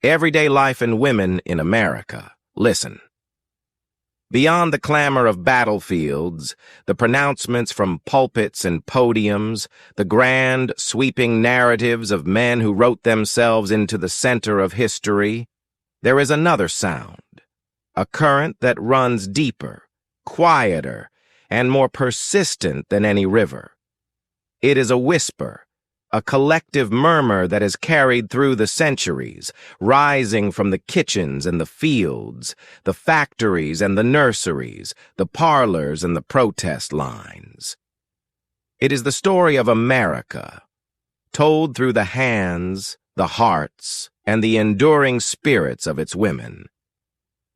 Everyday life and women in America. Listen. Beyond the clamor of battlefields, the pronouncements from pulpits and podiums, the grand, sweeping narratives of men who wrote themselves into the center of history, there is another sound, a current that runs deeper, quieter, and more persistent than any river. It is a whisper, a collective murmur that is carried through the centuries, rising from the kitchens and the fields, the factories and the nurseries, the parlors and the protest lines. It is the story of America, told through the hands, the hearts, and the enduring spirits of its women.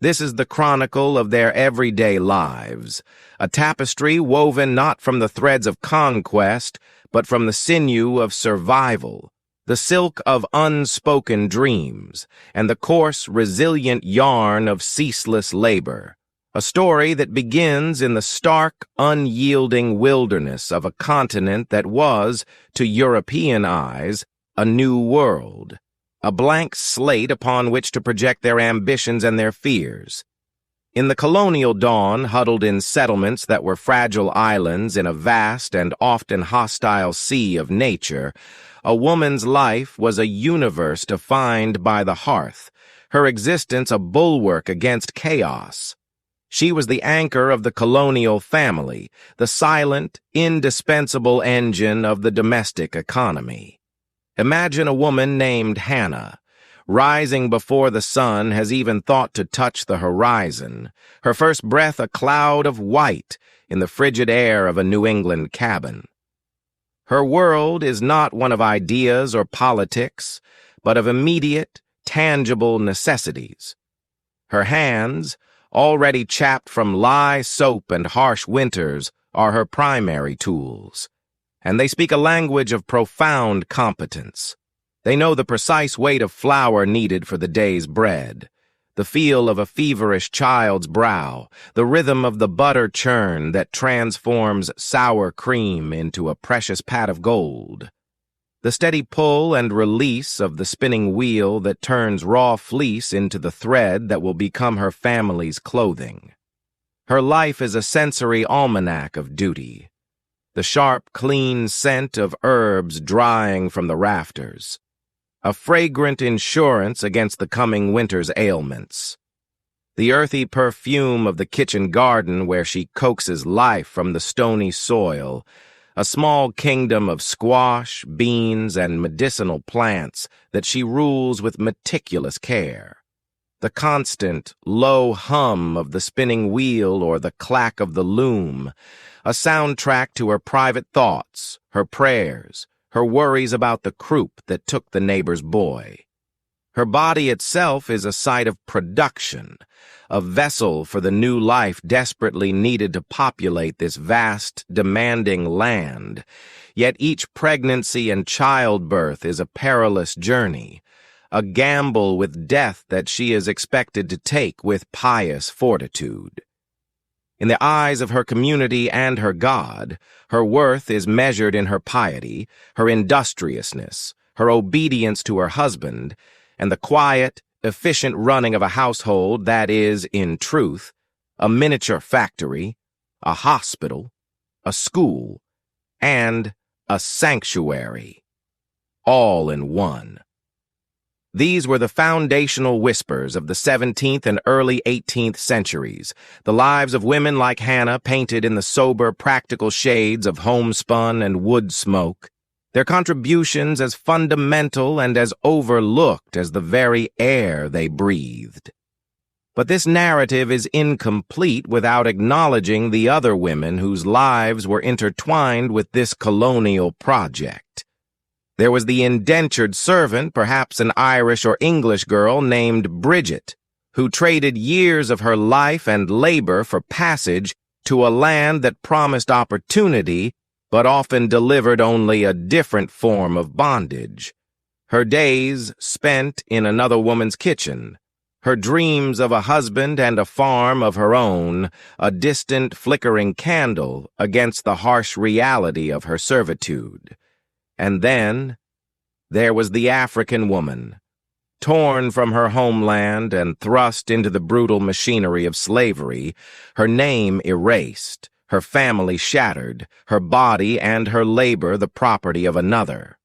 This is the chronicle of their everyday lives, a tapestry woven not from the threads of conquest, but from the sinew of survival, the silk of unspoken dreams, and the coarse, resilient yarn of ceaseless labor. A story that begins in the stark, unyielding wilderness of a continent that was, to European eyes, a new world, a blank slate upon which to project their ambitions and their fears. In the colonial dawn, huddled in settlements that were fragile islands in a vast and often hostile sea of nature, a woman's life was a universe defined by the hearth, her existence a bulwark against chaos. She was the anchor of the colonial family, the silent, indispensable engine of the domestic economy. Imagine a woman named Hannah, rising before the sun has even thought to touch the horizon, her first breath a cloud of white in the frigid air of a New England cabin. Her world is not one of ideas or politics, but of immediate, tangible necessities. Her hands, already chapped from lye soap and harsh winters, are her primary tools, and they speak a language of profound competence. They know the precise weight of flour needed for the day's bread, the feel of a feverish child's brow, the rhythm of the butter churn that transforms sour cream into a precious pat of gold, the steady pull and release of the spinning wheel that turns raw fleece into the thread that will become her family's clothing. Her life is a sensory almanac of duty, the sharp, clean scent of herbs drying from the rafters, a fragrant insurance against the coming winter's ailments, the earthy perfume of the kitchen garden where she coaxes life from the stony soil, a small kingdom of squash, beans, and medicinal plants that she rules with meticulous care, the constant, low hum of the spinning wheel or the clack of the loom, a soundtrack to her private thoughts, her prayers, her worries about the croup that took the neighbor's boy. Her body itself is a site of production, a vessel for the new life desperately needed to populate this vast, demanding land. Yet each pregnancy and childbirth is a perilous journey, a gamble with death that she is expected to take with pious fortitude. In the eyes of her community and her God, her worth is measured in her piety, her industriousness, her obedience to her husband, and the quiet, efficient running of a household that is, in truth, a miniature factory, a hospital, a school, and a sanctuary, all in one. These were the foundational whispers of the 17th and early 18th centuries, the lives of women like Hannah painted in the sober, practical shades of homespun and wood smoke, their contributions as fundamental and as overlooked as the very air they breathed. But this narrative is incomplete without acknowledging the other women whose lives were intertwined with this colonial project. There was the indentured servant, perhaps an Irish or English girl named Bridget, who traded years of her life and labor for passage to a land that promised opportunity, but often delivered only a different form of bondage. Her days spent in another woman's kitchen, her dreams of a husband and a farm of her own, a distant, flickering candle against the harsh reality of her servitude. And then there was the African woman, Torn from her homeland and thrust into the brutal machinery of slavery, her name erased, her family shattered, her body and her labor the property of another.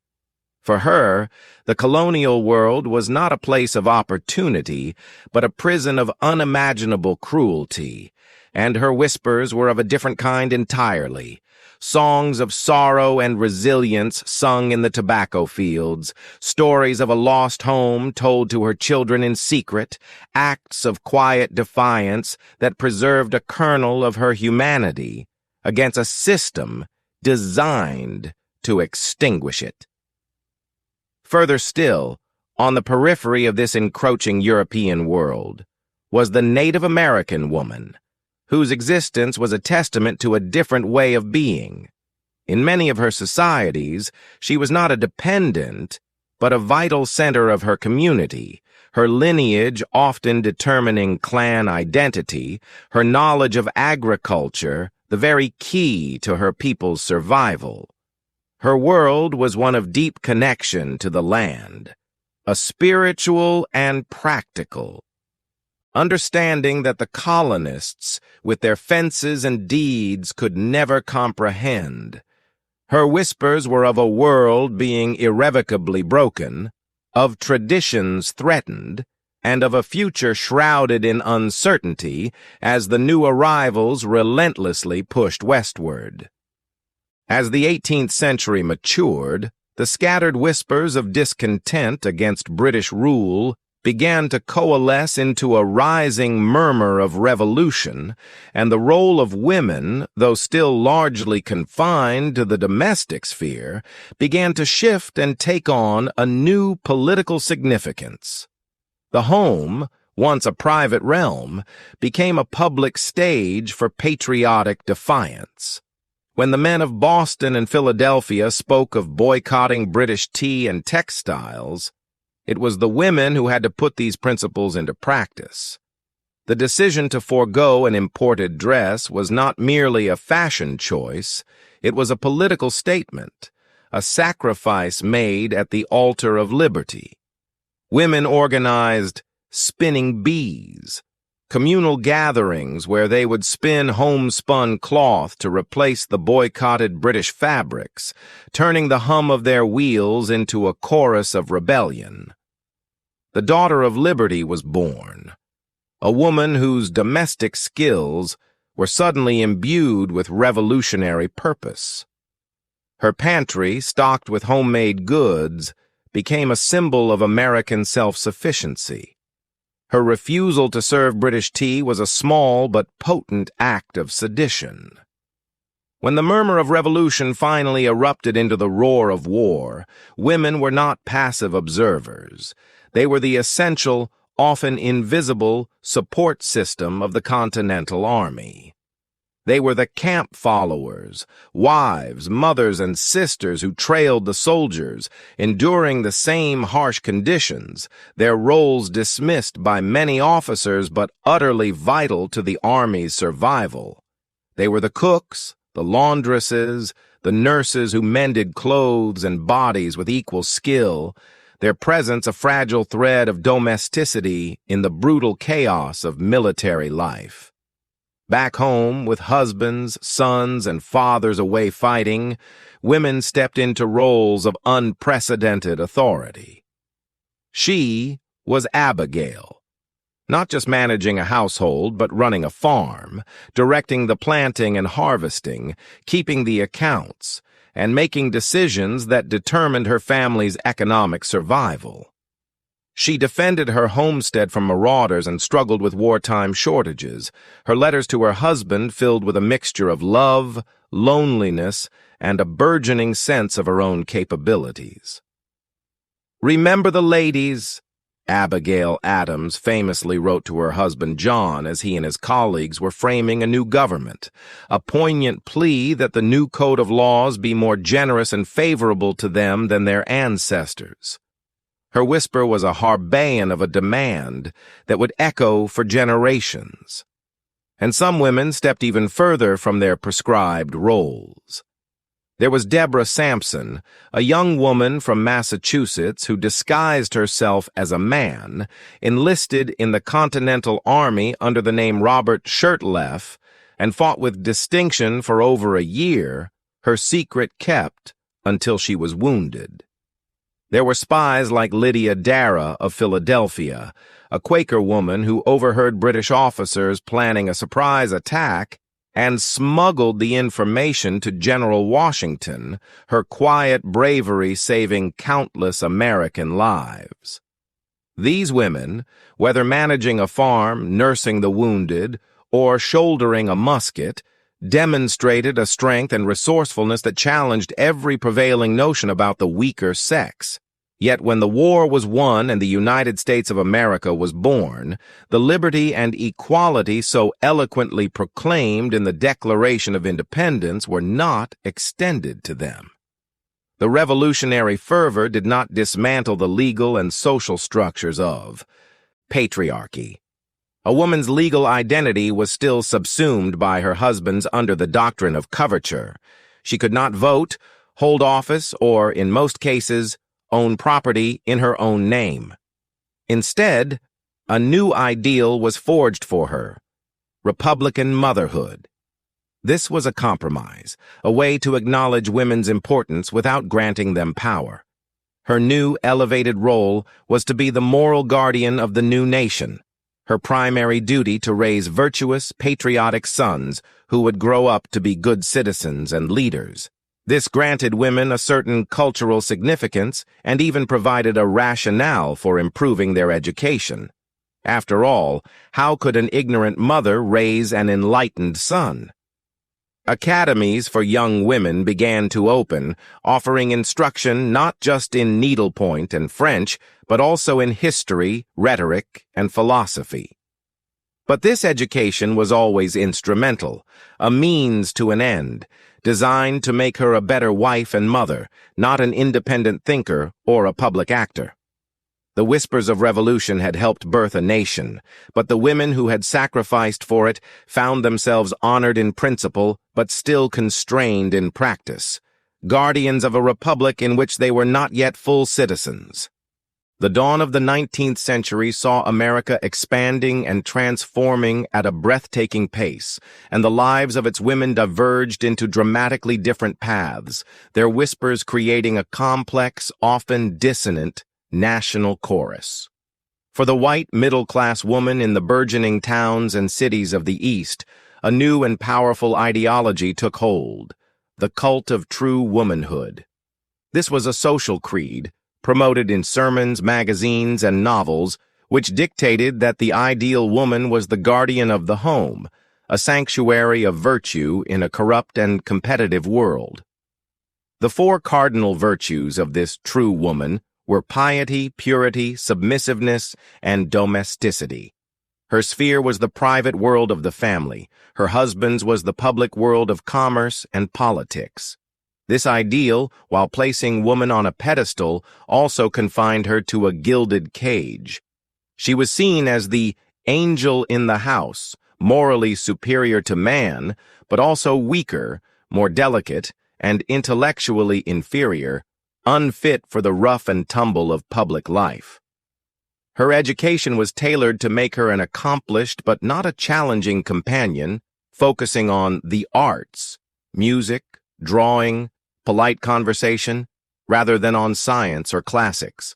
For her, the colonial world was not a place of opportunity, but a prison of unimaginable cruelty, and her whispers were of a different kind entirely. Songs of sorrow and resilience sung in the tobacco fields, stories of a lost home told to her children in secret, acts of quiet defiance that preserved a kernel of her humanity against a system designed to extinguish it. Further still, on the periphery of this encroaching European world, was the Native American woman, whose existence was a testament to a different way of being. In many of her societies, she was not a dependent, but a vital center of her community, her lineage often determining clan identity, her knowledge of agriculture the very key to her people's survival. Her world was one of deep connection to the land, a spiritual and practical, understanding that the colonists, with their fences and deeds, could never comprehend. Her whispers were of a world being irrevocably broken, of traditions threatened, and of a future shrouded in uncertainty as the new arrivals relentlessly pushed westward. As the 18th century matured, the scattered whispers of discontent against British rule began to coalesce into a rising murmur of revolution, and the role of women, though still largely confined to the domestic sphere, began to shift and take on a new political significance. The home, once a private realm, became a public stage for patriotic defiance. When the men of Boston and Philadelphia spoke of boycotting British tea and textiles, it was the women who had to put these principles into practice. The decision to forego an imported dress was not merely a fashion choice, it was a political statement, a sacrifice made at the altar of liberty. Women organized spinning bees, communal gatherings where they would spin homespun cloth to replace the boycotted British fabrics, turning the hum of their wheels into a chorus of rebellion. The daughter of liberty was born, a woman whose domestic skills were suddenly imbued with revolutionary purpose. Her pantry, stocked with homemade goods, became a symbol of American self-sufficiency. Her refusal to serve British tea was a small but potent act of sedition. When the murmur of revolution finally erupted into the roar of war, women were not passive observers. They were the essential, often invisible, support system of the Continental Army. They were the camp followers, wives, mothers, and sisters who trailed the soldiers, enduring the same harsh conditions, their roles dismissed by many officers but utterly vital to the Army's survival. They were the cooks, the laundresses, the nurses who mended clothes and bodies with equal skill, their presence a fragile thread of domesticity in the brutal chaos of military life. Back home, with husbands, sons, and fathers away fighting, women stepped into roles of unprecedented authority. She was Abigail, not just managing a household, but running a farm, directing the planting and harvesting, keeping the accounts, and making decisions that determined her family's economic survival. She defended her homestead from marauders and struggled with wartime shortages, her letters to her husband filled with a mixture of love, loneliness, and a burgeoning sense of her own capabilities. "Remember the ladies," Abigail Adams famously wrote to her husband John as he and his colleagues were framing a new government, a poignant plea that the new code of laws be more generous and favorable to them than their ancestors. Her whisper was a harbian of a demand that would echo for generations. And some women stepped even further from their prescribed roles. There was Deborah Sampson, a young woman from Massachusetts who disguised herself as a man, enlisted in the Continental Army under the name Robert Shirtleff, and fought with distinction for over a year, her secret kept until she was wounded. There were spies like Lydia Dara of Philadelphia, a Quaker woman who overheard British officers planning a surprise attack and smuggled the information to General Washington, her quiet bravery saving countless American lives. These women, whether managing a farm, nursing the wounded, or shouldering a musket, demonstrated a strength and resourcefulness that challenged every prevailing notion about the weaker sex. Yet when the war was won and the United States of America was born, the liberty and equality so eloquently proclaimed in the Declaration of Independence were not extended to them. The revolutionary fervor did not dismantle the legal and social structures of patriarchy. A woman's legal identity was still subsumed by her husband's under the doctrine of coverture. She could not vote, hold office, or, in most cases, own property in her own name. Instead, a new ideal was forged for her: Republican motherhood. This was a compromise, a way to acknowledge women's importance without granting them power. Her new elevated role was to be the moral guardian of the new nation, her primary duty to raise virtuous, patriotic sons who would grow up to be good citizens and leaders. This granted women a certain cultural significance and even provided a rationale for improving their education. After all, how could an ignorant mother raise an enlightened son? Academies for young women began to open, offering instruction not just in needlepoint and French, but also in history, rhetoric, and philosophy. But this education was always instrumental, a means to an end, designed to make her a better wife and mother, not an independent thinker or a public actor. The whispers of revolution had helped birth a nation, but the women who had sacrificed for it found themselves honored in principle but still constrained in practice, guardians of a republic in which they were not yet full citizens. The dawn of the 19th century saw America expanding and transforming at a breathtaking pace, and the lives of its women diverged into dramatically different paths, their whispers creating a complex, often dissonant, national chorus. For the white middle-class woman in the burgeoning towns and cities of the East, a new and powerful ideology took hold: the cult of true womanhood. This was a social creed, promoted in sermons, magazines, and novels, which dictated that the ideal woman was the guardian of the home, a sanctuary of virtue in a corrupt and competitive world. The four cardinal virtues of this true woman were piety, purity, submissiveness, and domesticity. Her sphere was the private world of the family. Her husband's was the public world of commerce and politics. This ideal, while placing woman on a pedestal, also confined her to a gilded cage. She was seen as the angel in the house, morally superior to man, but also weaker, more delicate, and intellectually inferior, unfit for the rough and tumble of public life. Her education was tailored to make her an accomplished but not a challenging companion, focusing on the arts, music, drawing, polite conversation, rather than on science or classics.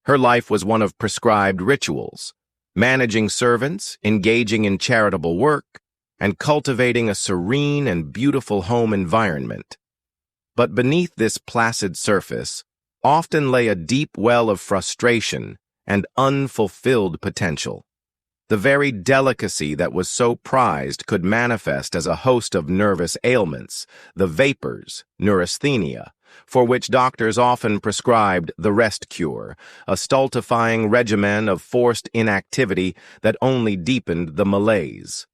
Her life was one of prescribed rituals, managing servants, engaging in charitable work, and cultivating a serene and beautiful home environment. But beneath this placid surface often lay a deep well of frustration and unfulfilled potential. The very delicacy that was so prized could manifest as a host of nervous ailments, the vapors, neurasthenia, for which doctors often prescribed the rest cure, a stultifying regimen of forced inactivity that only deepened the malaise.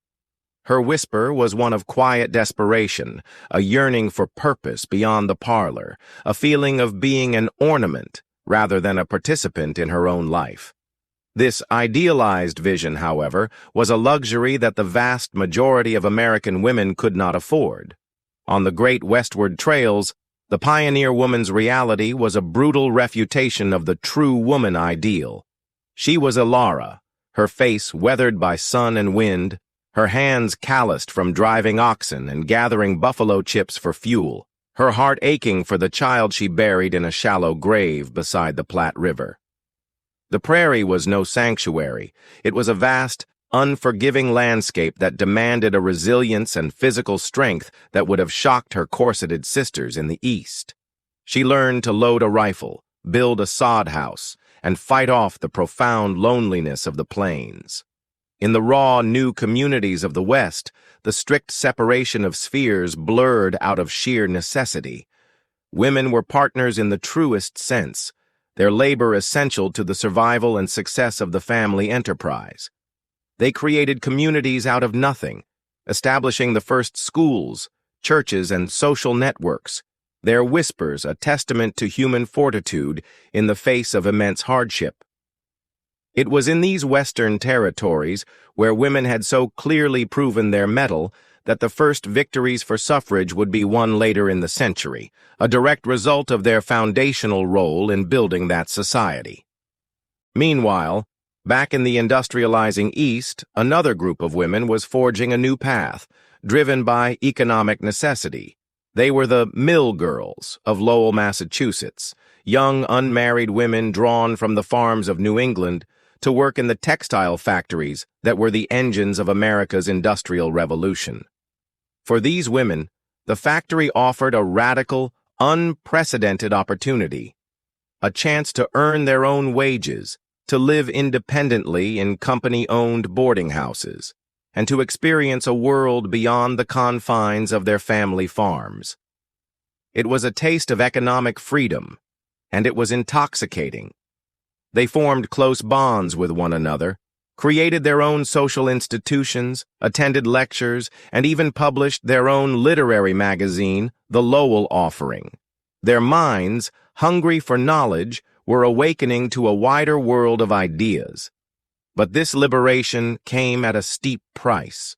Her whisper was one of quiet desperation, a yearning for purpose beyond the parlor, a feeling of being an ornament rather than a participant in her own life. This idealized vision, however, was a luxury that the vast majority of American women could not afford. On the great westward trails, the pioneer woman's reality was a brutal refutation of the true woman ideal. She was Ilara, her face weathered by sun and wind, her hands calloused from driving oxen and gathering buffalo chips for fuel, her heart aching for the child she buried in a shallow grave beside the Platte River. The prairie was no sanctuary. It was a vast, unforgiving landscape that demanded a resilience and physical strength that would have shocked her corseted sisters in the East. She learned to load a rifle, build a sod house, and fight off the profound loneliness of the plains. In the raw, new communities of the West, the strict separation of spheres blurred out of sheer necessity. Women were partners in the truest sense, their labor essential to the survival and success of the family enterprise. They created communities out of nothing, establishing the first schools, churches, and social networks, their whispers a testament to human fortitude in the face of immense hardship. It was in these Western territories, where women had so clearly proven their mettle, that the first victories for suffrage would be won later in the century, a direct result of their foundational role in building that society. Meanwhile, back in the industrializing East, another group of women was forging a new path, driven by economic necessity. They were the mill girls of Lowell, Massachusetts, young unmarried women drawn from the farms of New England to work in the textile factories that were the engines of America's Industrial Revolution. For these women, the factory offered a radical, unprecedented opportunity, a chance to earn their own wages, to live independently in company-owned boarding houses, and to experience a world beyond the confines of their family farms. It was a taste of economic freedom, and it was intoxicating. They formed close bonds with one another, created their own social institutions, attended lectures, and even published their own literary magazine, The Lowell Offering. Their minds, hungry for knowledge, were awakening to a wider world of ideas. But this liberation came at a steep price.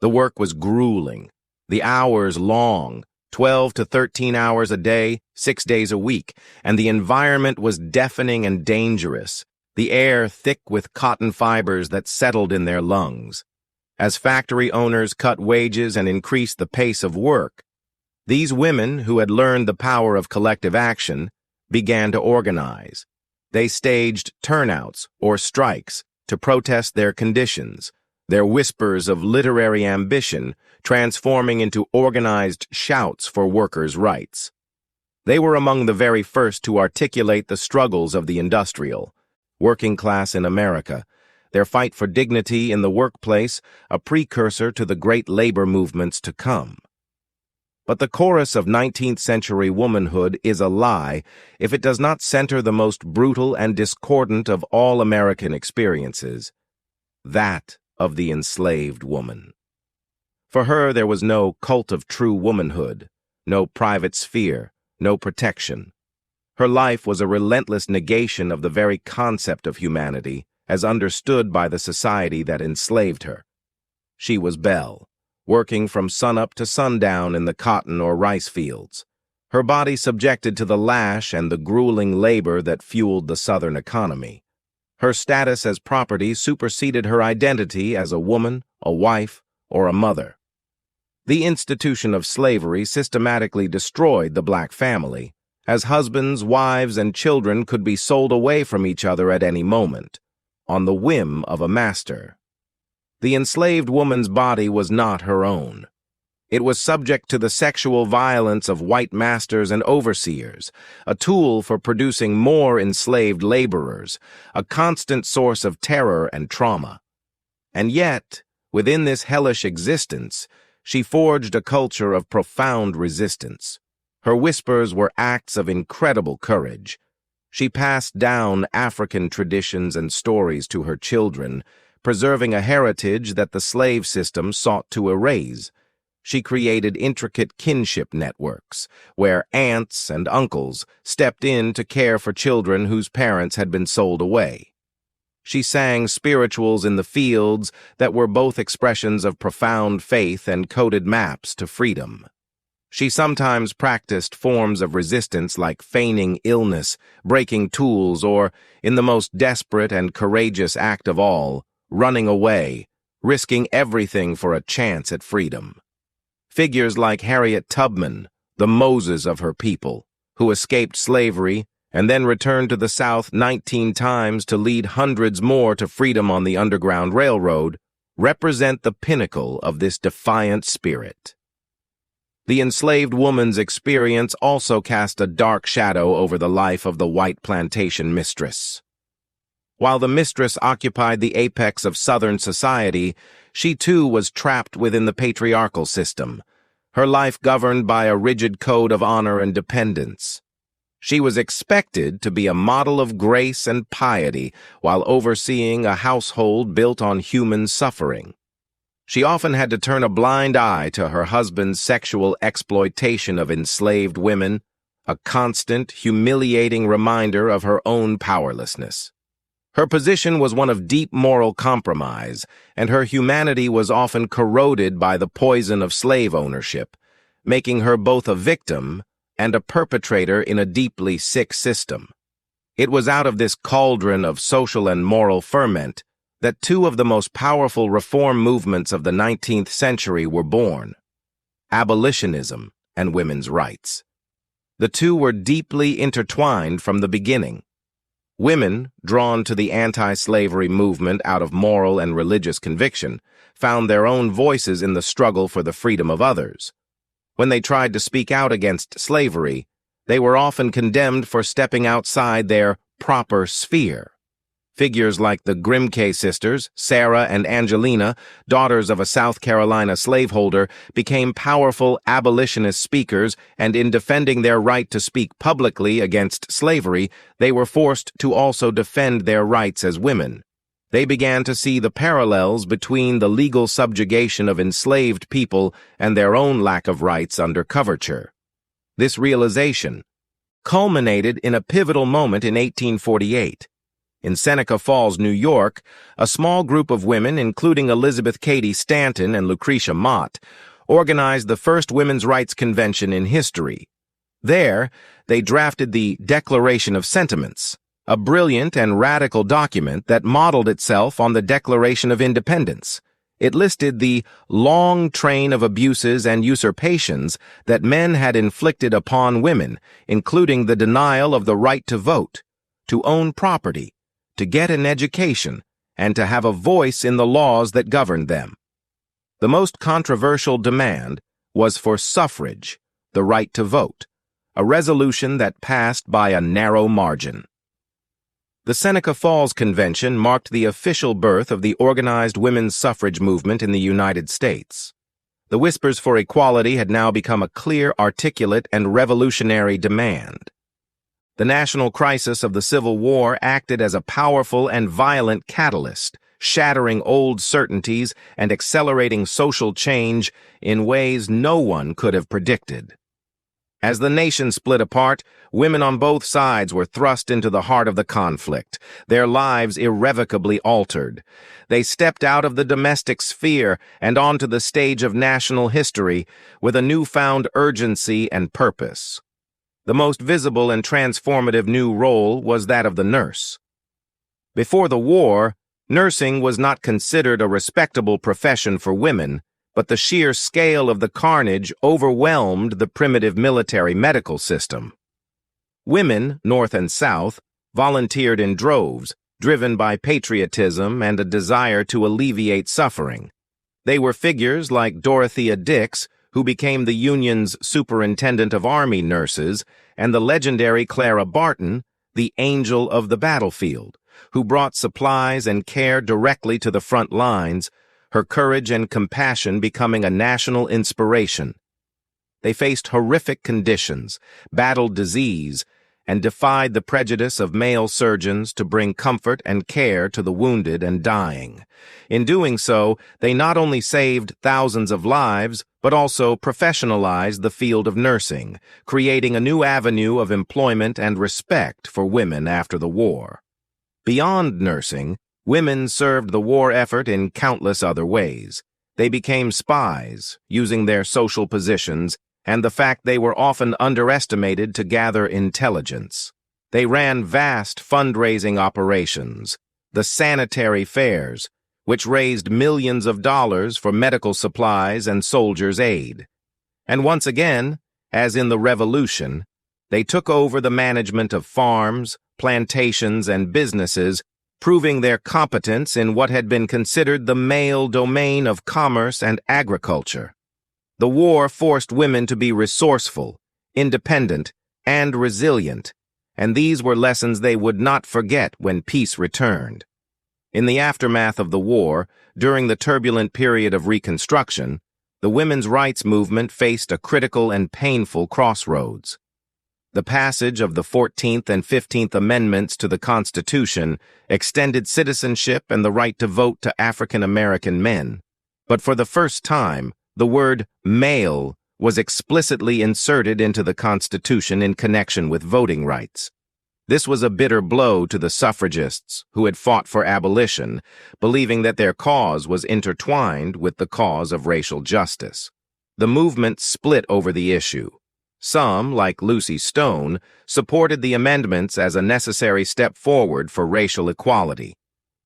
The work was grueling, the hours long, 12 to 13 hours a day, 6 days a week, and the environment was deafening and dangerous, the air thick with cotton fibers that settled in their lungs. As factory owners cut wages and increased the pace of work, these women, who had learned the power of collective action, began to organize. They staged turnouts or strikes to protest their conditions, their whispers of literary ambition transforming into organized shouts for workers' rights. They were among the very first to articulate the struggles of the industrial, working class in America, their fight for dignity in the workplace a precursor to the great labor movements to come. But the chorus of 19th century womanhood is a lie if it does not center the most brutal and discordant of all American experiences, that of the enslaved woman. For her there was no cult of true womanhood, no private sphere, no protection. Her life was a relentless negation of the very concept of humanity as understood by the society that enslaved her. She was Belle, working from sunup to sundown in the cotton or rice fields, her body subjected to the lash and the grueling labor that fueled the Southern economy. Her status as property superseded her identity as a woman, a wife, or a mother. The institution of slavery systematically destroyed the black family, as husbands, wives, and children could be sold away from each other at any moment, on the whim of a master. The enslaved woman's body was not her own. It was subject to the sexual violence of white masters and overseers, a tool for producing more enslaved laborers, a constant source of terror and trauma. And yet, within this hellish existence, she forged a culture of profound resistance. Her whispers were acts of incredible courage. She passed down African traditions and stories to her children, preserving a heritage that the slave system sought to erase. She created intricate kinship networks, where aunts and uncles stepped in to care for children whose parents had been sold away. She sang spirituals in the fields that were both expressions of profound faith and coded maps to freedom. She sometimes practiced forms of resistance like feigning illness, breaking tools, or, in the most desperate and courageous act of all, running away, risking everything for a chance at freedom. Figures like Harriet Tubman, the Moses of her people, who escaped slavery and then returned to the South 19 times to lead hundreds more to freedom on the Underground Railroad, represent the pinnacle of this defiant spirit. The enslaved woman's experience also cast a dark shadow over the life of the white plantation mistress. While the mistress occupied the apex of Southern society, she too was trapped within the patriarchal system, her life governed by a rigid code of honor and dependence. She was expected to be a model of grace and piety while overseeing a household built on human suffering. She often had to turn a blind eye to her husband's sexual exploitation of enslaved women, a constant, humiliating reminder of her own powerlessness. Her position was one of deep moral compromise, and her humanity was often corroded by the poison of slave ownership, making her both a victim and a perpetrator in a deeply sick system. It was out of this cauldron of social and moral ferment that two of the most powerful reform movements of the 19th century were born: abolitionism and women's rights. The two were deeply intertwined from the beginning. Women, drawn to the anti-slavery movement out of moral and religious conviction, found their own voices in the struggle for the freedom of others. When they tried to speak out against slavery, they were often condemned for stepping outside their proper sphere. Figures like the Grimke sisters, Sarah and Angelina, daughters of a South Carolina slaveholder, became powerful abolitionist speakers, and in defending their right to speak publicly against slavery, they were forced to also defend their rights as women. They began to see the parallels between the legal subjugation of enslaved people and their own lack of rights under coverture. This realization culminated in a pivotal moment in 1848. In Seneca Falls, New York, a small group of women, including Elizabeth Cady Stanton and Lucretia Mott, organized the first women's rights convention in history. There, they drafted the Declaration of Sentiments, a brilliant and radical document that modeled itself on the Declaration of Independence. It listed the long train of abuses and usurpations that men had inflicted upon women, including the denial of the right to vote, to own property, to get an education, and to have a voice in the laws that governed them. The most controversial demand was for suffrage, the right to vote, a resolution that passed by a narrow margin. The Seneca Falls Convention marked the official birth of the organized women's suffrage movement in the United States. The whispers for equality had now become a clear, articulate, and revolutionary demand. The national crisis of the Civil War acted as a powerful and violent catalyst, shattering old certainties and accelerating social change in ways no one could have predicted. As the nation split apart, women on both sides were thrust into the heart of the conflict, their lives irrevocably altered. They stepped out of the domestic sphere and onto the stage of national history with a newfound urgency and purpose. The most visible and transformative new role was that of the nurse. Before the war, nursing was not considered a respectable profession for women, but the sheer scale of the carnage overwhelmed the primitive military medical system. Women, North and South, volunteered in droves, driven by patriotism and a desire to alleviate suffering. They were figures like Dorothea Dix, who became the Union's superintendent of army nurses, and the legendary Clara Barton, the angel of the battlefield, who brought supplies and care directly to the front lines, her courage and compassion becoming a national inspiration. They faced horrific conditions, battled disease, and defied the prejudice of male surgeons to bring comfort and care to the wounded and dying. In doing so, they not only saved thousands of lives, but also professionalized the field of nursing, creating a new avenue of employment and respect for women after the war. Beyond nursing, women served the war effort in countless other ways. They became spies, using their social positions, and the fact they were often underestimated to gather intelligence. They ran vast fundraising operations, the sanitary fairs, which raised millions of dollars for medical supplies and soldiers' aid. And once again, as in the Revolution, they took over the management of farms, plantations, and businesses, proving their competence in what had been considered the male domain of commerce and agriculture. The war forced women to be resourceful, independent, and resilient, and these were lessons they would not forget when peace returned. In the aftermath of the war, during the turbulent period of Reconstruction, the women's rights movement faced a critical and painful crossroads. The passage of the 14th and 15th Amendments to the Constitution extended citizenship and the right to vote to African American men. But for the first time, the word male was explicitly inserted into the Constitution in connection with voting rights. This was a bitter blow to the suffragists who had fought for abolition, believing that their cause was intertwined with the cause of racial justice. The movement split over the issue. Some, like Lucy Stone, supported the amendments as a necessary step forward for racial equality,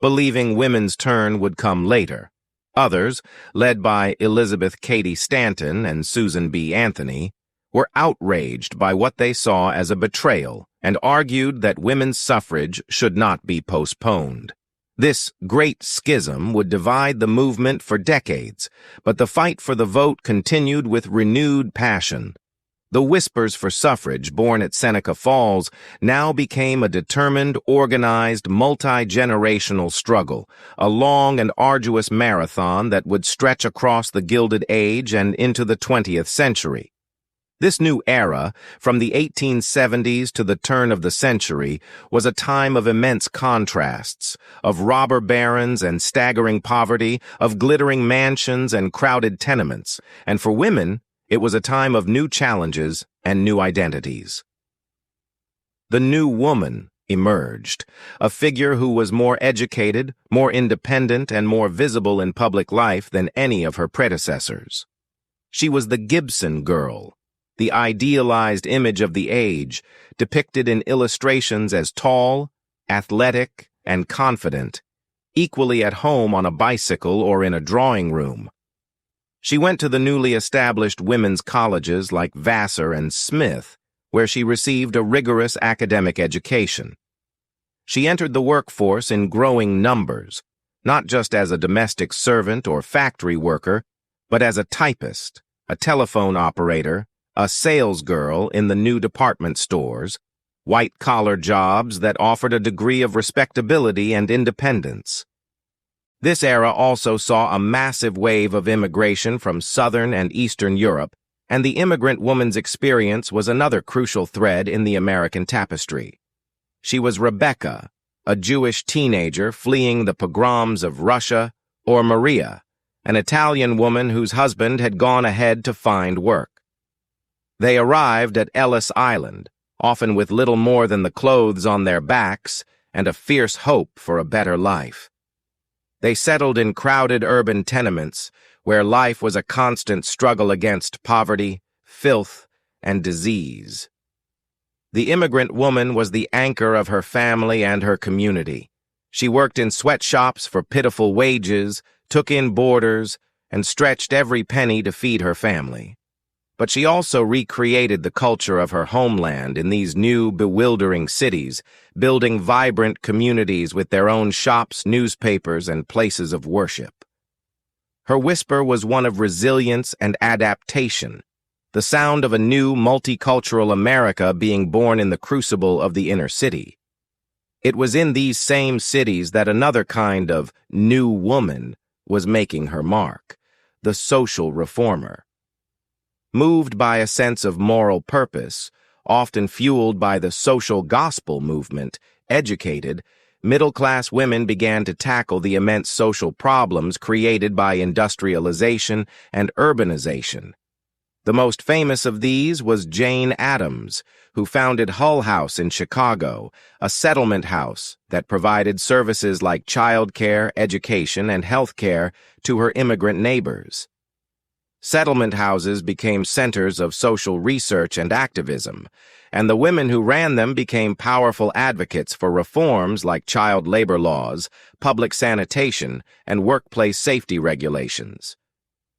believing women's turn would come later. Others, led by Elizabeth Cady Stanton and Susan B. Anthony, were outraged by what they saw as a betrayal and argued that women's suffrage should not be postponed. This great schism would divide the movement for decades, but the fight for the vote continued with renewed passion. The Whispers for Suffrage, born at Seneca Falls, now became a determined, organized, multi-generational struggle, a long and arduous marathon that would stretch across the Gilded Age and into the 20th century. This new era, from the 1870s to the turn of the century, was a time of immense contrasts, of robber barons and staggering poverty, of glittering mansions and crowded tenements, and for women, it was a time of new challenges and new identities. The new woman emerged, a figure who was more educated, more independent, and more visible in public life than any of her predecessors. She was the Gibson girl, the idealized image of the age, depicted in illustrations as tall, athletic, and confident, equally at home on a bicycle or in a drawing room. She went to the newly established women's colleges like Vassar and Smith, where she received a rigorous academic education. She entered the workforce in growing numbers, not just as a domestic servant or factory worker, but as a typist, a telephone operator, a salesgirl in the new department stores, white-collar jobs that offered a degree of respectability and independence. This era also saw a massive wave of immigration from Southern and Eastern Europe, and the immigrant woman's experience was another crucial thread in the American tapestry. She was Rebecca, a Jewish teenager fleeing the pogroms of Russia, or Maria, an Italian woman whose husband had gone ahead to find work. They arrived at Ellis Island, often with little more than the clothes on their backs and a fierce hope for a better life. They settled in crowded urban tenements where life was a constant struggle against poverty, filth, and disease. The immigrant woman was the anchor of her family and her community. She worked in sweatshops for pitiful wages, took in boarders, and stretched every penny to feed her family. But she also recreated the culture of her homeland in these new, bewildering cities, building vibrant communities with their own shops, newspapers, and places of worship. Her whisper was one of resilience and adaptation, the sound of a new, multicultural America being born in the crucible of the inner city. It was in these same cities that another kind of new woman was making her mark, the social reformer. Moved by a sense of moral purpose, often fueled by the social gospel movement, educated, middle-class women began to tackle the immense social problems created by industrialization and urbanization. The most famous of these was Jane Addams, who founded Hull House in Chicago, a settlement house that provided services like child care, education, and health care to her immigrant neighbors. Settlement houses became centers of social research and activism, and the women who ran them became powerful advocates for reforms like child labor laws, public sanitation, and workplace safety regulations.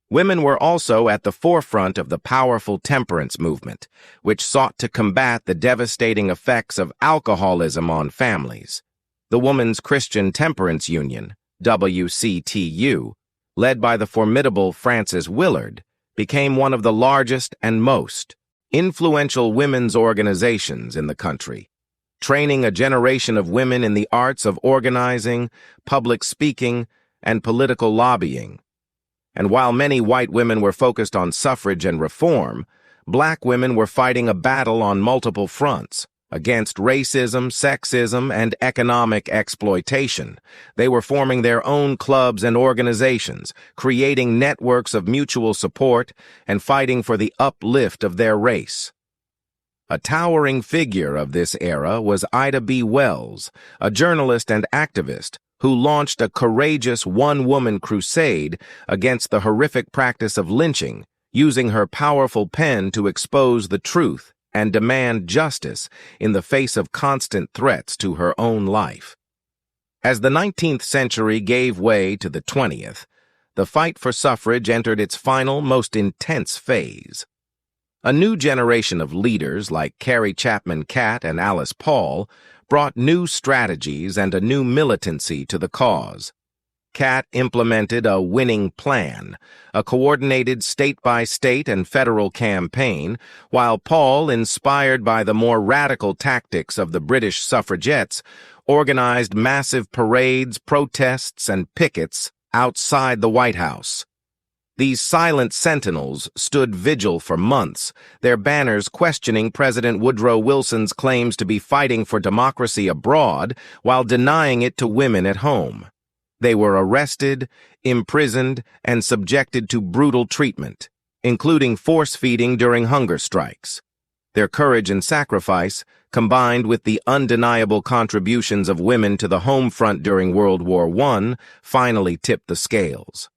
Women were also at the forefront of the powerful temperance movement, which sought to combat the devastating effects of alcoholism on families. The Women's Christian Temperance Union, WCTU, led by the formidable Frances Willard, became one of the largest and most influential women's organizations in the country, training a generation of women in the arts of organizing, public speaking, and political lobbying. And while many white women were focused on suffrage and reform, black women were fighting a battle on multiple fronts against racism, sexism, and economic exploitation. They were forming their own clubs and organizations, creating networks of mutual support, and fighting for the uplift of their race. A towering figure of this era was Ida B. Wells, a journalist and activist who launched a courageous one-woman crusade against the horrific practice of lynching, using her powerful pen to expose the truth and demand justice in the face of constant threats to her own life. As the 19th century gave way to the 20th, the fight for suffrage entered its final, most intense phase. A new generation of leaders like Carrie Chapman Catt and Alice Paul brought new strategies and a new militancy to the cause. Catt implemented a winning plan, a coordinated state-by-state and federal campaign, while Paul, inspired by the more radical tactics of the British suffragettes, organized massive parades, protests, and pickets outside the White House. These silent sentinels stood vigil for months, their banners questioning President Woodrow Wilson's claims to be fighting for democracy abroad while denying it to women at home. They were arrested, imprisoned, and subjected to brutal treatment, including force-feeding during hunger strikes. Their courage and sacrifice, combined with the undeniable contributions of women to the home front during World War I, finally tipped the scales.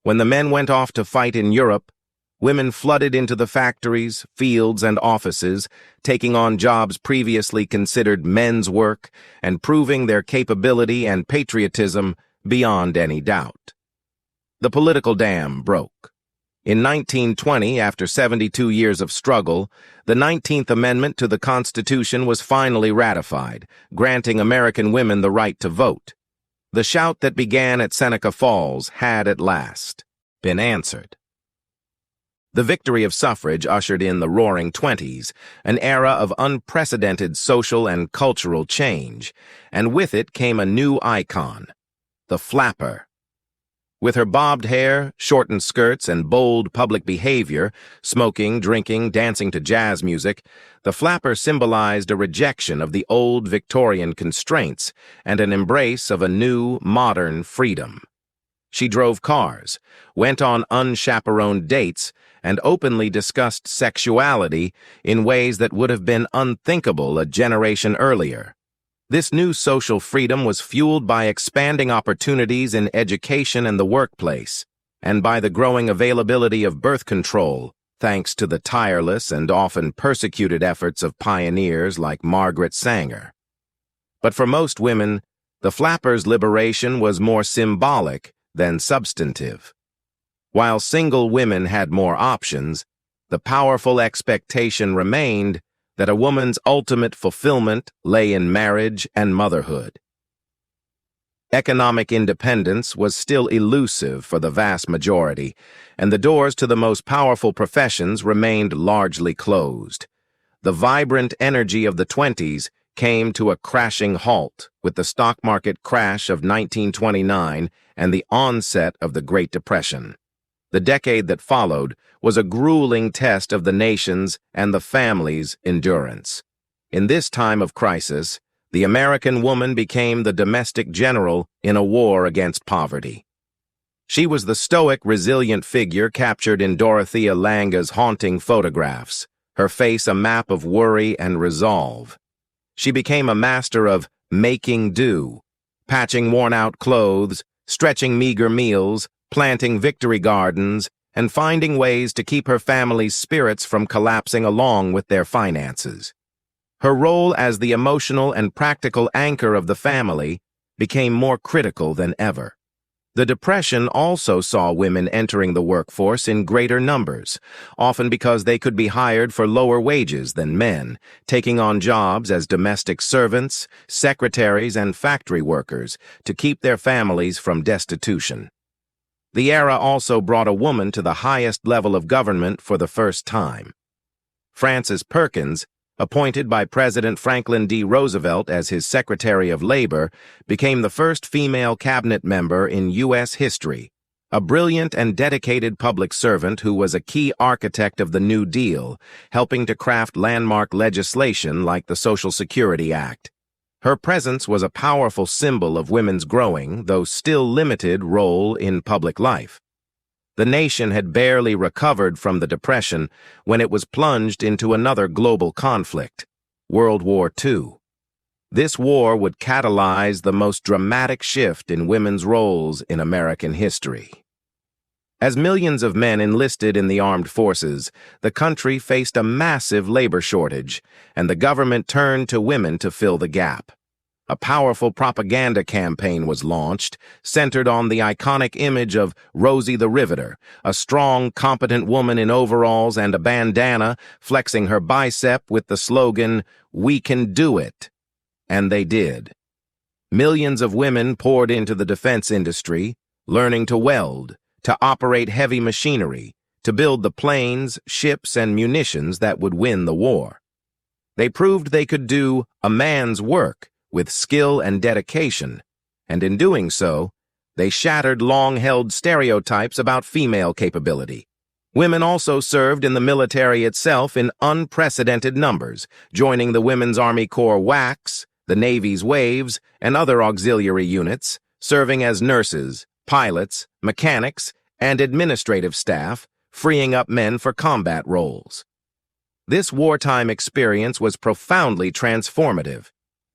When the men went off to fight in Europe, women flooded into the factories, fields, and offices, taking on jobs previously considered men's work and proving their capability and patriotism beyond any doubt. The political dam broke. In 1920, after 72 years of struggle, the 19th Amendment to the Constitution was finally ratified, granting American women the right to vote. The shout that began at Seneca Falls had at last been answered. The victory of suffrage ushered in the Roaring Twenties, an era of unprecedented social and cultural change, and with it came a new icon, the flapper. With her bobbed hair, shortened skirts, and bold public behavior, smoking, drinking, dancing to jazz music, the flapper symbolized a rejection of the old Victorian constraints and an embrace of a new, modern freedom. She drove cars, went on unchaperoned dates, and openly discussed sexuality in ways that would have been unthinkable a generation earlier. This new social freedom was fueled by expanding opportunities in education and the workplace, and by the growing availability of birth control, thanks to the tireless and often persecuted efforts of pioneers like Margaret Sanger. But for most women, the flapper's liberation was more symbolic than substantive. While single women had more options, the powerful expectation remained that a woman's ultimate fulfillment lay in marriage and motherhood. Economic independence was still elusive for the vast majority, and the doors to the most powerful professions remained largely closed. The vibrant energy of the 20s came to a crashing halt with the stock market crash of 1929 and the onset of the Great Depression. The decade that followed was a grueling test of the nation's and the family's endurance. In this time of crisis, the American woman became the domestic general in a war against poverty. She was the stoic, resilient figure captured in Dorothea Lange's haunting photographs, her face a map of worry and resolve. She became a master of making do, patching worn-out clothes, stretching meager meals, planting victory gardens, and finding ways to keep her family's spirits from collapsing along with their finances. Her role as the emotional and practical anchor of the family became more critical than ever. The Depression also saw women entering the workforce in greater numbers, often because they could be hired for lower wages than men, taking on jobs as domestic servants, secretaries, and factory workers to keep their families from destitution. The era also brought a woman to the highest level of government for the first time. Frances Perkins, appointed by President Franklin D. Roosevelt as his Secretary of Labor, became the first female cabinet member in U.S. history, a brilliant and dedicated public servant who was a key architect of the New Deal, helping to craft landmark legislation like the Social Security Act. Her presence was a powerful symbol of women's growing, though still limited, role in public life. The nation had barely recovered from the Depression when it was plunged into another global conflict, World War II. This war would catalyze the most dramatic shift in women's roles in American history. As millions of men enlisted in the armed forces, the country faced a massive labor shortage, and the government turned to women to fill the gap. A powerful propaganda campaign was launched, centered on the iconic image of Rosie the Riveter, a strong, competent woman in overalls and a bandana, flexing her bicep with the slogan, "We can do it." And they did. Millions of women poured into the defense industry, learning to weld, to operate heavy machinery, to build the planes, ships, and munitions that would win the war. They proved they could do a man's work with skill and dedication, and in doing so, they shattered long-held stereotypes about female capability. Women also served in the military itself in unprecedented numbers, joining the Women's Army Corps WACs, the Navy's Waves, and other auxiliary units, serving as nurses, pilots, mechanics, and administrative staff, freeing up men for combat roles. This wartime experience was profoundly transformative.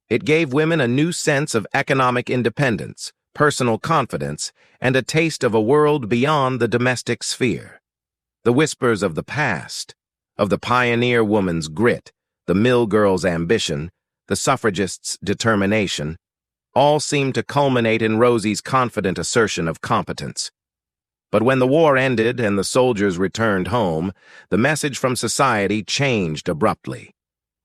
It gave women a new sense of economic independence, personal confidence, and a taste of a world beyond the domestic sphere. The whispers of the past, of the pioneer woman's grit, the mill girl's ambition, the suffragist's determination, all seemed to culminate in Rosie's confident assertion of competence. But when the war ended and the soldiers returned home, the message from society changed abruptly.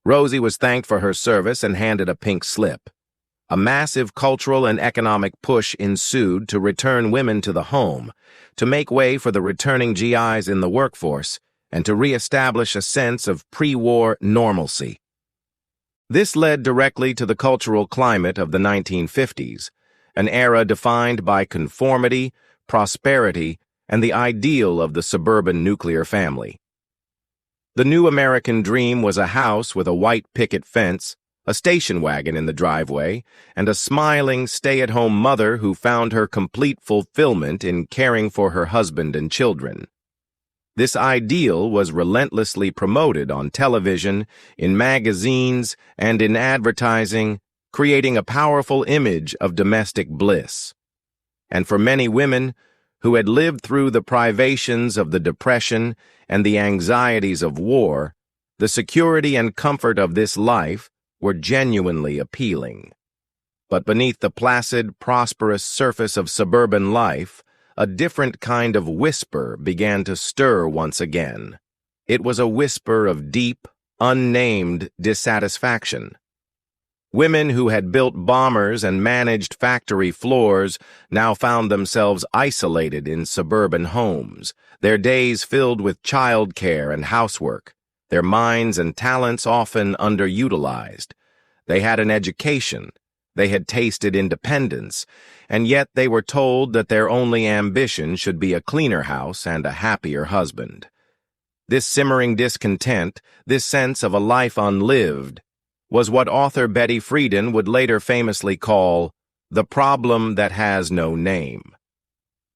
Rosie was thanked for her service and handed a pink slip. A massive cultural and economic push ensued to return women to the home, to make way for the returning GIs in the workforce, and to reestablish a sense of pre-war normalcy. This led directly to the cultural climate of the 1950s, an era defined by conformity, prosperity, and the ideal of the suburban nuclear family. The new American dream was a house with a white picket fence, a station wagon in the driveway, and a smiling, stay-at-home mother who found her complete fulfillment in caring for her husband and children. This ideal was relentlessly promoted on television, in magazines, and in advertising, creating a powerful image of domestic bliss. And for many women who had lived through the privations of the Depression and the anxieties of war, the security and comfort of this life were genuinely appealing. But beneath the placid, prosperous surface of suburban life, a different kind of whisper began to stir once again. It was a whisper of deep, unnamed dissatisfaction. Women who had built bombers and managed factory floors now found themselves isolated in suburban homes, their days filled with childcare and housework, their minds and talents often underutilized. They had an education, they had tasted independence, and yet they were told that their only ambition should be a cleaner house and a happier husband. This simmering discontent, this sense of a life unlived, was what author Betty Friedan would later famously call the problem that has no name.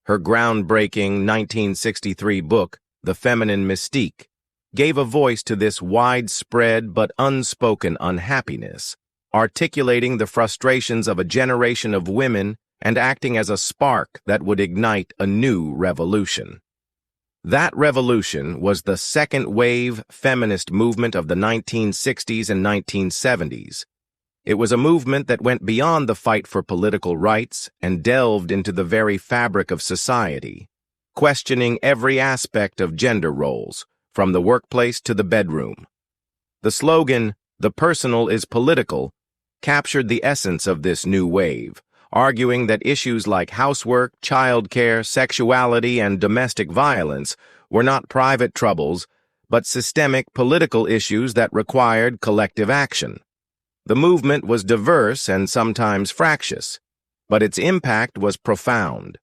Her groundbreaking 1963 book, The Feminine Mystique, gave a voice to this widespread but unspoken unhappiness, articulating the frustrations of a generation of women and acting as a spark that would ignite a new revolution. That revolution was the second-wave feminist movement of the 1960s and 1970s. It was a movement that went beyond the fight for political rights and delved into the very fabric of society, questioning every aspect of gender roles, from the workplace to the bedroom. The slogan, "The personal is political," captured the essence of this new wave, arguing that issues like housework, childcare, sexuality, and domestic violence were not private troubles, but systemic political issues that required collective action. The movement was diverse and sometimes fractious, but its impact was profound.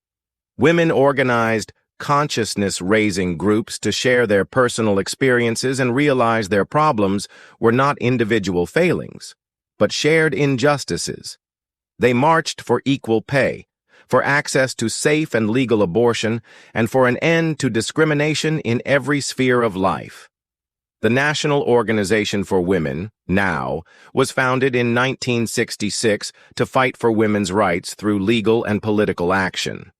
Women organized consciousness-raising groups to share their personal experiences and realize their problems were not individual failings, but shared injustices. They marched for equal pay, for access to safe and legal abortion, and for an end to discrimination in every sphere of life. The National Organization for Women, NOW, was founded in 1966 to fight for women's rights through legal and political action.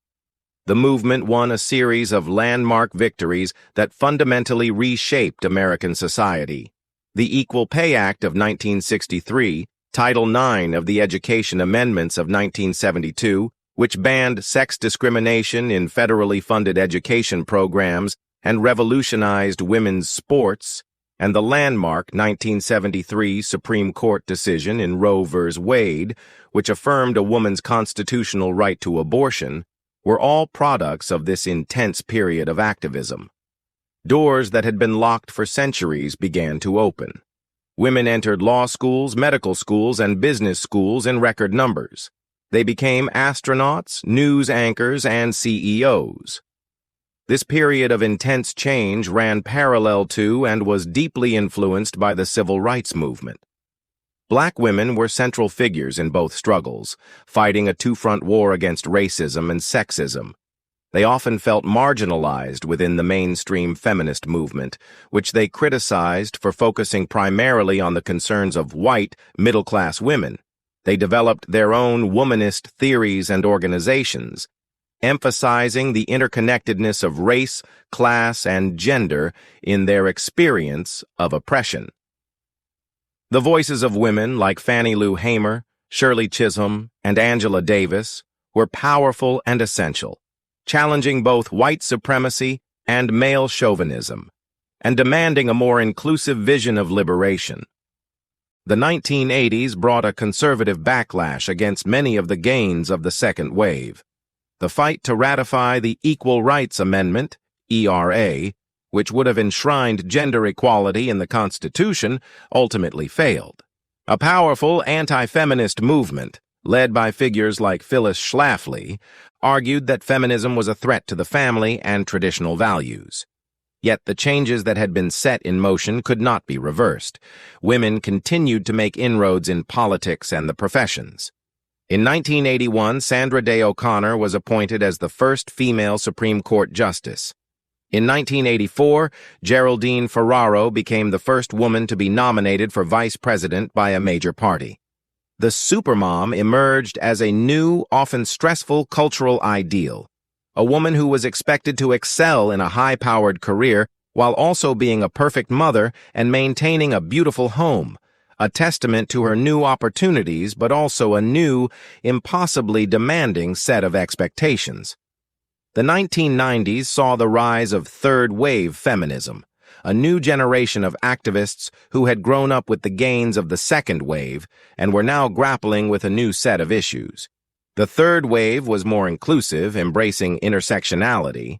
The movement won a series of landmark victories that fundamentally reshaped American society. The Equal Pay Act of 1963, Title IX of the Education Amendments of 1972, which banned sex discrimination in federally funded education programs and revolutionized women's sports, and the landmark 1973 Supreme Court decision in Roe v. Wade, which affirmed a woman's constitutional right to abortion, were all products of this intense period of activism. Doors that had been locked for centuries began to open. Women entered law schools, medical schools, and business schools in record numbers. They became astronauts, news anchors, and CEOs. This period of intense change ran parallel to and was deeply influenced by the civil rights movement. Black women were central figures in both struggles, fighting a two-front war against racism and sexism. They often felt marginalized within the mainstream feminist movement, which they criticized for focusing primarily on the concerns of white, middle-class women. They developed their own womanist theories and organizations, emphasizing the interconnectedness of race, class, and gender in their experience of oppression. The voices of women like Fannie Lou Hamer, Shirley Chisholm, and Angela Davis were powerful and essential, challenging both white supremacy and male chauvinism, and demanding a more inclusive vision of liberation. The 1980s brought a conservative backlash against many of the gains of the second wave. The fight to ratify the Equal Rights Amendment, ERA, which would have enshrined gender equality in the Constitution, ultimately failed. A powerful anti-feminist movement, led by figures like Phyllis Schlafly, argued that feminism was a threat to the family and traditional values. Yet the changes that had been set in motion could not be reversed. Women continued to make inroads in politics and the professions. In 1981, Sandra Day O'Connor was appointed as the first female Supreme Court justice. In 1984, Geraldine Ferraro became the first woman to be nominated for vice president by a major party. The supermom emerged as a new, often stressful cultural ideal, a woman who was expected to excel in a high-powered career while also being a perfect mother and maintaining a beautiful home, a testament to her new opportunities but also a new, impossibly demanding set of expectations. The 1990s saw the rise of third-wave feminism, a new generation of activists who had grown up with the gains of the second wave and were now grappling with a new set of issues. The third wave was more inclusive, embracing intersectionality.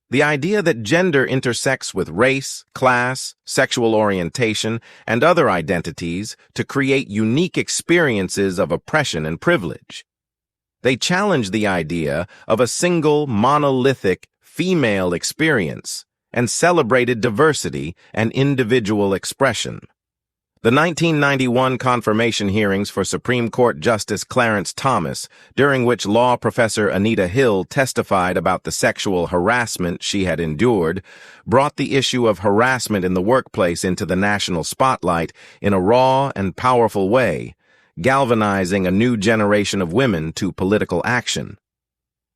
The idea that gender intersects with race, class, sexual orientation, and other identities to create unique experiences of oppression and privilege. They challenged the idea of a single, monolithic, female experience and celebrated diversity and individual expression. The 1991 confirmation hearings for Supreme Court Justice Clarence Thomas, during which law professor Anita Hill testified about the sexual harassment she had endured, brought the issue of harassment in the workplace into the national spotlight in a raw and powerful way, galvanizing a new generation of women to political action.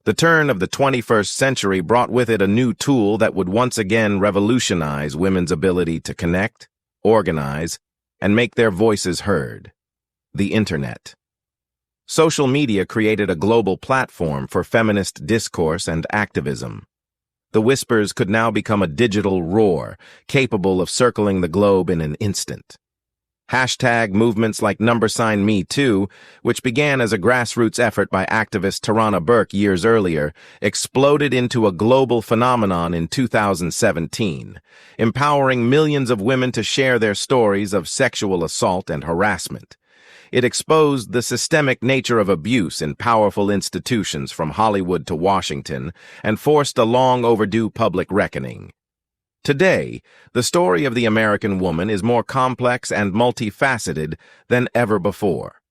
The turn of the 21st century brought with it a new tool that would once again revolutionize women's ability to connect, organize, and make their voices heard: the Internet. Social media created a global platform for feminist discourse and activism. The whispers could now become a digital roar, capable of circling the globe in an instant. Hashtag movements like #MeToo, which began as a grassroots effort by activist Tarana Burke years earlier, exploded into a global phenomenon in 2017, empowering millions of women to share their stories of sexual assault and harassment. It exposed the systemic nature of abuse in powerful institutions from Hollywood to Washington and forced a long-overdue public reckoning. Today, the story of the American woman is more complex and multifaceted than ever before.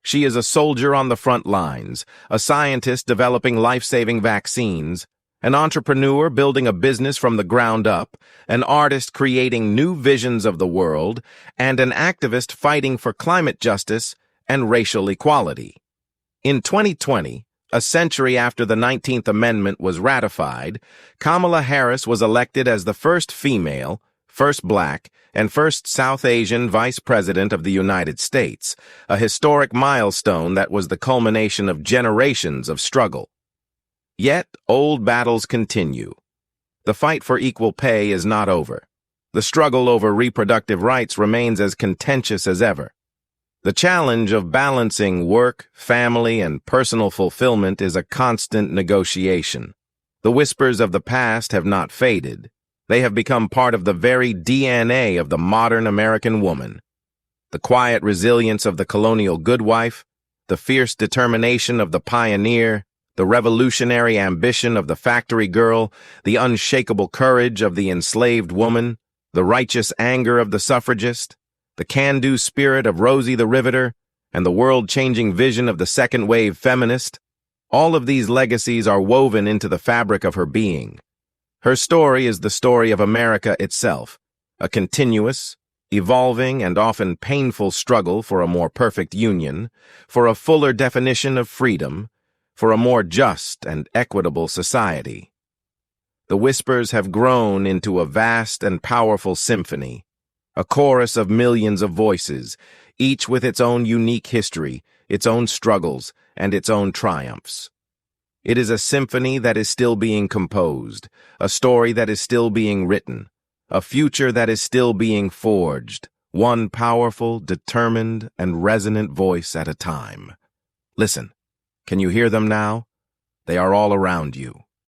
She is a soldier on the front lines, a scientist developing life-saving vaccines, an entrepreneur building a business from the ground up, an artist creating new visions of the world, and an activist fighting for climate justice and racial equality. In 2020, a century after the 19th Amendment was ratified, Kamala Harris was elected as the first female, first Black, and first South Asian Vice President of the United States, a historic milestone that was the culmination of generations of struggle. Yet, old battles continue. The fight for equal pay is not over. The struggle over reproductive rights remains as contentious as ever. The challenge of balancing work, family, and personal fulfillment is a constant negotiation. The whispers of the past have not faded. They have become part of the very DNA of the modern American woman. The quiet resilience of the colonial goodwife, the fierce determination of the pioneer, the revolutionary ambition of the factory girl, the unshakable courage of the enslaved woman, the righteous anger of the suffragist, the can-do spirit of Rosie the Riveter, and the world-changing vision of the second-wave feminist, all of these legacies are woven into the fabric of her being. Her story is the story of America itself, a continuous, evolving, and often painful struggle for a more perfect union, for a fuller definition of freedom, for a more just and equitable society. The whispers have grown into a vast and powerful symphony, a chorus of millions of voices, each with its own unique history, its own struggles, and its own triumphs. It is a symphony that is still being composed, a story that is still being written, a future that is still being forged, one powerful, determined, and resonant voice at a time. Listen, can you hear them now? They are all around you.